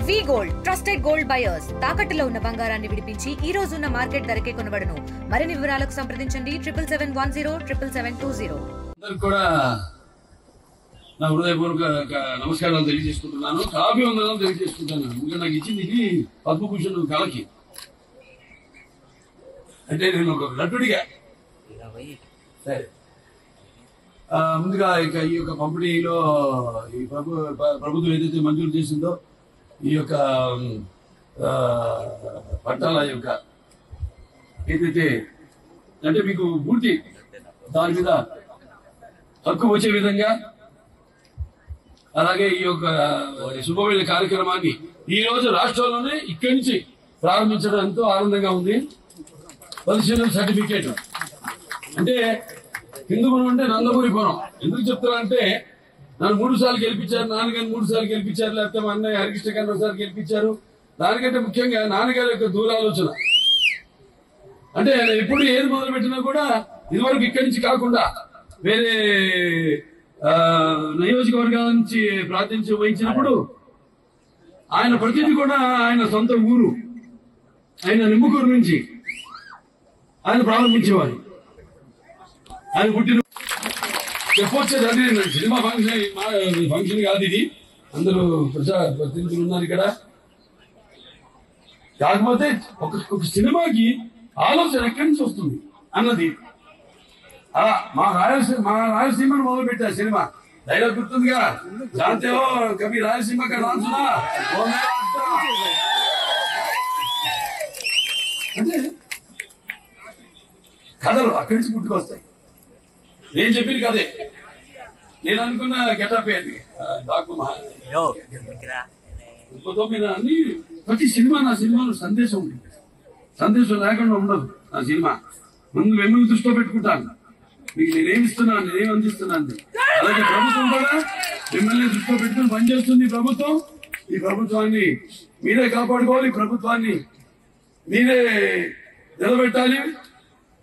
వి gold trusted gold buyers తాకట్టులో ఉన్న బంగారాన్ని విడిపించి ఈ రోజు ఉన్న మార్కెట్ ధరకే కొనబడును. మరిన్ని వివరాలకు సంప్రదించండి 7710 కూడా నా హృదయపూర్వక నమస్కారాలు తెలియజేసుకుంటున్నాను. కావ్య వందనాలు తెలియజేసుకుంటున్నాను. ఇంకా నాకు ఇచ్చింది ఇది పద్మభూషణ్ కళకి. అంటే నేను ఒక నటుడిగా సరే ముందుగా ఇక ఈ యొక్క పంపిణీలో ఈ ప్రభుత్వం ఏదైతే మంజూరు చేసిందో ఈ యొక్క పట్టాల యొక్క ఏదైతే అంటే మీకు పూర్తి దాని మీద హక్కు వచ్చే విధంగా అలాగే ఈ యొక్క శుభమైన కార్యక్రమాన్ని ఈ రోజు రాష్ట్రంలోనే ఇక్కడి నుంచి ప్రారంభించడం ఎంతో ఆనందంగా ఉంది. పొజిషనల్ సర్టిఫికేట్ అంటే హిందూపురం అంటే నందమూరి పురం. ఎందుకు చెప్తారంటే నన్ను 3 సార్లు గెలిపించారు, నాన్నగారిని 3 సార్లు గెలిపించారు, లేకపోతే మా అన్నయ్య హరికృష్ణ గారిని ఒకసారి గెలిపించారు. దానికంటే ముఖ్యంగా నాన్నగారి యొక్క దూరాలోచన అంటే ఆయన ఎప్పుడు ఏది మొదలు పెట్టినా కూడా ఇదివరకు ఇక్కడి నుంచి కాకుండా వేరే నియోజకవర్గాల నుంచి ప్రాతినిధ్యం వహించినప్పుడు ఆయన ప్రతిదీ కూడా ఆయన సొంత ఊరు ఆయన నిమ్మకూరు నుంచి ఆయన ప్రారంభించేవారు. ఆయన పుట్టిన చెప్పొచ్చేది అదే సినిమా ఫంక్షన్ కాదు ఇది. అందరూ ప్రజా ప్రతినిధులు ఉన్నారు ఇక్కడ. కాకపోతే ఒక సినిమాకి ఆలోచన ఎక్కడి నుంచి వస్తుంది అన్నది మా రాయలసీమను మొదలు పెట్టా సినిమా. డైలాగ్ గుర్తుందిగా, జాంతే కవి రాయలసీమ అంటే కథలు అక్కడి నుంచి పుట్టుకొస్తాయి. నేను చెప్పింది కదే. నేను అనుకున్న గెటప్ ఏంటి డాక్టర్ అన్ని ప్రతి సినిమా నా సినిమాలో సందేశం ఉంటుంది. సందేశం లేకుండా ఉండదు నా సినిమా. ముందు మిమ్మల్ని దృష్టిలో పెట్టుకుంటాను. మీకు నేనేమిస్తున్నాను, నేనేం అందిస్తున్నాను. అలాగే ప్రభుత్వం కూడా మిమ్మల్ని దృష్టిలో పెట్టుకుని పనిచేస్తుంది. ప్రభుత్వం ఈ ప్రభుత్వాన్ని మీరే కాపాడుకోవాలి. ప్రభుత్వాన్ని మీరే నిలబెట్టాలి.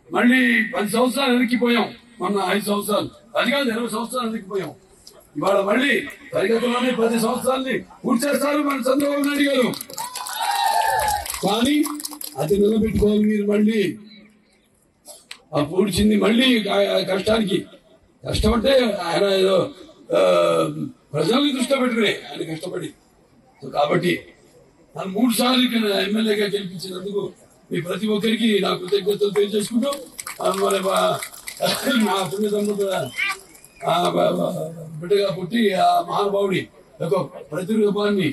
మళ్ళీ 10 సంవత్సరాలు వెనక్కిపోయాం. మొన్న 5 సంవత్సరాలు, అది కాదు 20 సంవత్సరాలు వెనక్కిపోయాం. ఇవాళ మళ్ళీ పరిగెత్తలోనే 10 సంవత్సరాలని పూర్తి చేస్తారు మన చంద్రబాబు నాయుడు గారు. కానీ అది నిలబెట్టుకోవాలి మీరు. మళ్ళీ ఆ పూడ్చింది మళ్ళీ కష్టానికి కష్టం అంటే ఆయన ఏదో ప్రజల్ని దృష్టిలో పెట్టుకునే ఆయన కష్టపడి. కాబట్టి నన్ను 3 సార్లు ఇక్కడ ఎమ్మెల్యేగా గెలిపించినందుకు మీ ప్రతి ఒక్కరికి నా కృతజ్ఞతలు తెలియజేసుకుంటూ మరి నా పుణ్యతమ్ముడు బిడ్డగా పుట్టి ఆ మహానుభావుడి యొక్క ప్రతిరూపాన్ని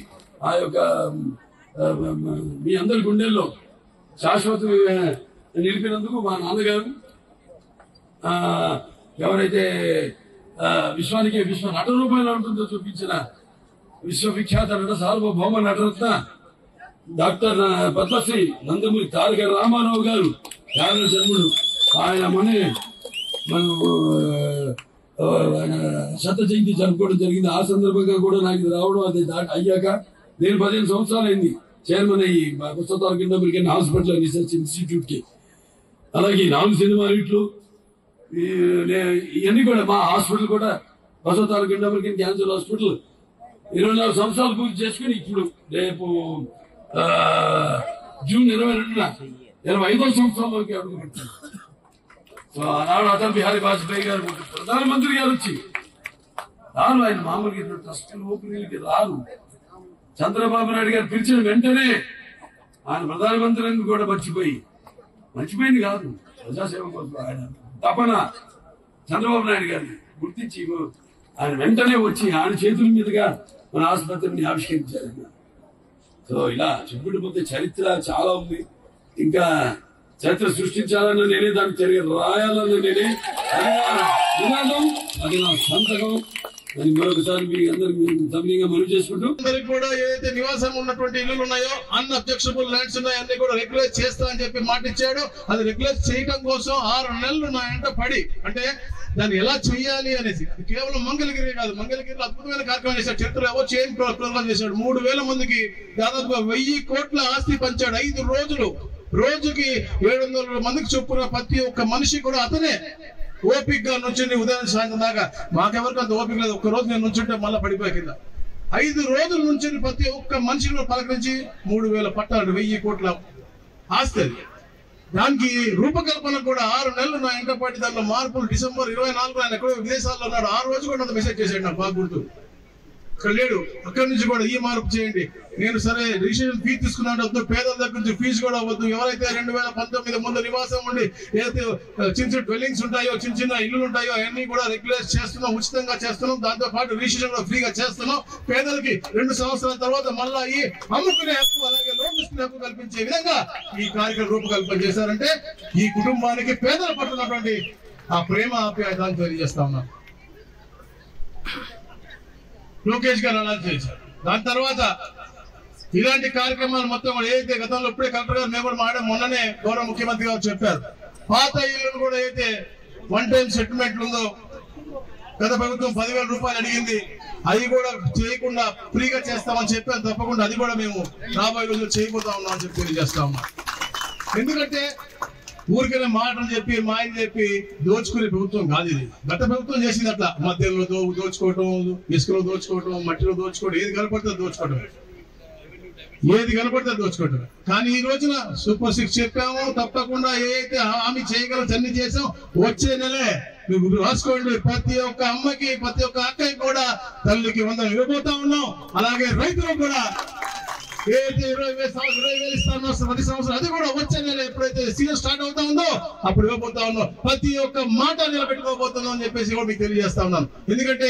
ఆ యొక్క మీ అందరి గుండెల్లో శాశ్వత నిలిపినందుకు మా నాన్నగారు ఎవరైతే విశ్వానికి విశ్వ నట రూపంలో ఉంటుందో చూపించిన విశ్వవిఖ్యాత నట సార్వభౌమ నటరత్న డాక్టర్ పద్మశ్రీ నందమూరి తారక రామారావు గారు యాభై జన్ముడు. ఆయన మనం శత జయంతి జరుపుకోవడం జరిగింది. ఆ సందర్భంగా కూడా నాకు ఇది రావడం అది అయ్యాక నేను 15 సంవత్సరాలు అయింది చైర్మన్ అయ్యి Basavataraka American hospital research institute కి. అలాగే 4 సినిమా హిట్లు ఇవన్నీ కూడా మా హాస్పిటల్ కూడా బసవతారక అమెరికన్ క్యాన్సర్ హాస్పిటల్ 24 సంవత్సరాలు పూర్తి చేసుకుని ఇప్పుడు రేపు జూన్ 22న 25వ సంవత్సరంలోకి అడుగు పెట్టారు. సో ఆనాడు అటల్ బిహారీ వాజ్పేయి గారు ప్రధానమంత్రి గారు వచ్చి రాను, ఆయన మామూలుగా ట్రస్టులు ఓపెనింగ్కి రాను. చంద్రబాబు నాయుడు గారు పిలిచిన వెంటనే ఆయన ప్రధానమంత్రి కూడా మర్చిపోయింది కాదు, ప్రజాసేవ కోసం ఆయన తపన చంద్రబాబు నాయుడు గారిని గుర్తించి ఆయన వెంటనే వచ్చి ఆయన చేతుల మీదుగా మన ఆసుపత్రిని ఆవిష్కరించారు. సో ఇలా చెప్పుకుంటూ చరిత్ర చాలా ఉంది. ఇంకా చరిత్ర సృష్టించాలని నేనే, దానికి తిరిగి రాయాలని నేనే నినాదం, అది నా సంతకం అని మరొకసారి మీ అందరికి సభ్యంగా మనవి చేసుకుంటూ అందరికి కూడా ఏదైతే నివాసం ఉన్నటువంటి ఇల్లులు ఉన్నాయో అన్ అబ్జెక్షబుల్ ల్యాండ్స్ ఉన్నాయో అన్ని కూడా రెగ్యులైజ్ చేస్తా అని చెప్పి మాట ఇచ్చాడు. అది రెగ్యులైజ్ చేయడం కోసం 6 నెలలు నా వెంట పడి అంటే దాన్ని ఎలా చేయాలి అనేసి. కేవలం మంగళగిరి కాదు, మంగళగిరిలో అద్భుతమైన కార్యక్రమం చేశాడు. చరిత్రలో ఎవరు చేయని ప్రోగ్రాం చేశాడు. 3000 మందికి దాదాపుగా 1000 కోట్ల ఆస్తి పంచాడు. 5 రోజులు, రోజుకి 700 మందికి చొప్పున ప్రతి ఒక్క మనిషి కూడా అతనే ఓపిక్ గా నుంచుని ఉదయం సాయంత్రం దాకా. మాకెవరికి అంత ఓపిక లేదు. ఒక్క రోజు నేను నుంచుంటే మళ్ళీ పడిపోయి కింద 5 రోజుల నుంచి ప్రతి ఒక్క మనిషిని పలకరించి 3,000 పట్టాలు 1,000 కోట్ల ఆస్తి. దానికి రూపకల్పన కూడా 6 నెలలు నా ఎంటపాటి దాంట్లో మార్పులు. డిసెంబర్ 24 ఆయన ఎక్కడో విదేశాల్లో ఉన్నాడు. ఆ రోజు కూడా మెసేజ్ చేశాడు నాకు బాగా గుర్తు. ఇక్కడ లేడు, అక్కడి నుంచి కూడా ఈ మార్పు చేయండి. నేను సరే రిజిస్ట్రేషన్ ఫీజు తీసుకున్నాను, వద్దు పేదల దగ్గర నుంచి ఫీజు కూడా వద్దు. ఎవరైతే 2019 ముందు నివాసం ఉండి ఏదైతే చిన్న చిన్న డ్వెల్లింగ్స్ ఉంటాయో, చిన్న చిన్న ఇల్లులు ఉంటాయో అవన్నీ కూడా రెగ్యులైజ్ చేస్తున్నాం, ఉచితంగా చేస్తున్నాం. దాంతో పాటు రిజిస్ట్రేషన్ కూడా ఫ్రీగా చేస్తున్నాం. పేదలకి 2 సంవత్సరాల తర్వాత మళ్ళా ఈ అమ్ముకునే హక్కు, అలాగే లోన్ తీసుకునే హక్కు కల్పించే విధంగా ఈ కార్యక్రమం రూపకల్పన చేశారంటే ఈ కుటుంబానికి పేదల పట్ల ఆ ప్రేమ ఆప్యాయతను తెలియజేస్తా ఉన్నాం. లోకేష్ గారు అలా చేశారు. దాని తర్వాత ఇలాంటి కార్యక్రమాలు మొత్తం కూడా ఏదైతే గతంలో ఇప్పుడే కలెక్టర్ గారు మేము కూడా మాట్లాడే మొన్ననే గౌరవ ముఖ్యమంత్రి గారు చెప్పారు. పాత ఇల్లును కూడా అయితే 1 టైం సెటిల్మెంట్ ఉందో గత ప్రభుత్వం 10,000 రూపాయలు అడిగింది, అది కూడా చేయకుండా ఫ్రీగా చేస్తామని చెప్పాను. తప్పకుండా అది కూడా మేము రాబోయే రోజులు చేయబోతా ఉన్నాం అని చెప్పి తెలియజేస్తా ఉన్నాం. ఎందుకంటే ఊరికనే మాటలు చెప్పి మాయలు చెప్పి దోచుకునే ప్రభుత్వం కాదు ఇది. గత ప్రభుత్వం చేసింది అట్లా, మద్యంలో దోచుకోవటం, ఇసుకలో దోచుకోవటం, మట్టిలో దోచుకోవటం, ఏది కనపడితే దోచుకోవటం, ఏది కనపడితే దోచుకోవటం. కానీ ఈ రోజున సూపర్ 6 చెప్పాము, తప్పకుండా ఏదైతే హామీ చేయగలం అన్ని చేసాం. వచ్చే నెలే మీరు రాసుకోండి, ప్రతి ఒక్క అమ్మకి ప్రతి ఒక్క అక్కకి కూడా తల్లికి 100 ఇవ్వబోతా ఉన్నాం. అలాగే రైతులకు కూడా ఏదైతే 20,000 ఇస్తానో 10 సంవత్సరాలు అది కూడా వచ్చే నెల ఎప్పుడైతే సీజన్ స్టార్ట్ అవుతా ఉందో అప్పుడు ఇవ్వబోతా ఉన్నాం. ప్రతి ఒక్క మాట నిలబెట్టుకోబోతున్నాం అని చెప్పేసి కూడా మీకు తెలియజేస్తా ఉన్నాను. ఎందుకంటే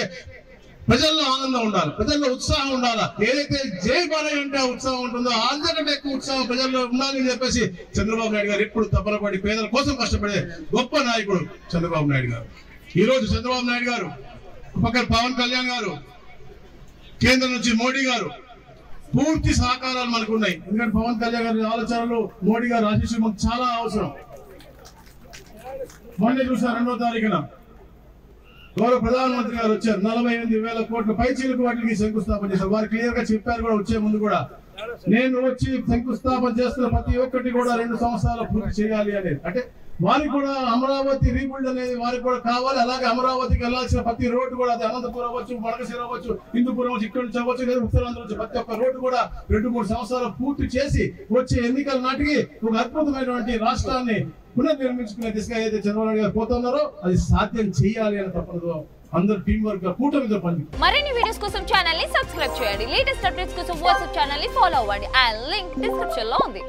ప్రజల్లో ఆనందం ఉండాలి, ప్రజల్లో ఉత్సాహం ఉండాలి. ఏదైతే జై బాలయ్య అంటే ఉత్సాహం ఉంటుందో అంతకంటే ఎక్కువ ఉత్సాహం ప్రజల్లో ఉండాలి అని చెప్పేసి చంద్రబాబు నాయుడు గారు ఎప్పుడు తపనపడి పేదల కోసం కష్టపడే గొప్ప నాయకుడు చంద్రబాబు నాయుడు గారు. ఈ రోజు చంద్రబాబు నాయుడు గారు, పక్కన పవన్ కళ్యాణ్ గారు, కేంద్రం నుంచి మోడీ గారు పూర్తి సహకారాలు మనకు ఉన్నాయి. ఎందుకంటే పవన్ కళ్యాణ్ గారి ఆలోచనలు, మోడీ గారు ఆశీస్సులు మనకు చాలా అవసరం. మొన్న చూసారు 2వ తారీఖున గౌరవ ప్రధానమంత్రి గారు వచ్చారు. 48,000 కోట్ల పైచీలకు వాటికి శంకుస్థాపన చేశారు. వారు క్లియర్ గా చెప్పారు కూడా వచ్చే ముందు కూడా, నేను వచ్చి శంకుస్థాపన చేస్తున్న ప్రతి ఒక్కటి కూడా 2 సంవత్సరాలు పూర్తి చేయాలి అనేది. అంటే వారికి కూడా అమరావతి రీబిల్డ్ అనేది వారికి కూడా కావాలి. అలాగే అమరావతికి వెళ్లాల్సిన ప్రతి రోడ్డు కూడా, అది అనంతపురం అవ్వచ్చు, మడకశిర అవ్వచ్చు, హిందూపురం అవ్వచ్చు, ఇక్కడ నుంచి అవ్వచ్చు, లేదా ఉత్తరాంధ్ర నుంచి ప్రతి ఒక్క రోడ్డు కూడా 2-3 సంవత్సరాలు పూర్తి చేసి వచ్చే ఎన్నికల నాటికి ఒక అద్భుతమైనటువంటి రాష్ట్రాన్ని పునర్నిర్మించుకునే దిశగా ఏదైతే చంద్రబాబు గారు పోతున్నారో అది సాధ్యం చేయాలి అని తప్పదు. అందరూ టీం వర్క్ గా కూటమితో పని. మరిన్ని వీడియోస్ కోసం ఛానల్ ని సబ్స్క్రైబ్ చేయండి. లేటెస్ట్ అప్డేట్స్ కోసం వాట్సాప్ ఛానల్ ని ఫాలో అవ్వండి. ఆ లింక్ డిస్క్రిప్షన్ లో ఉంది.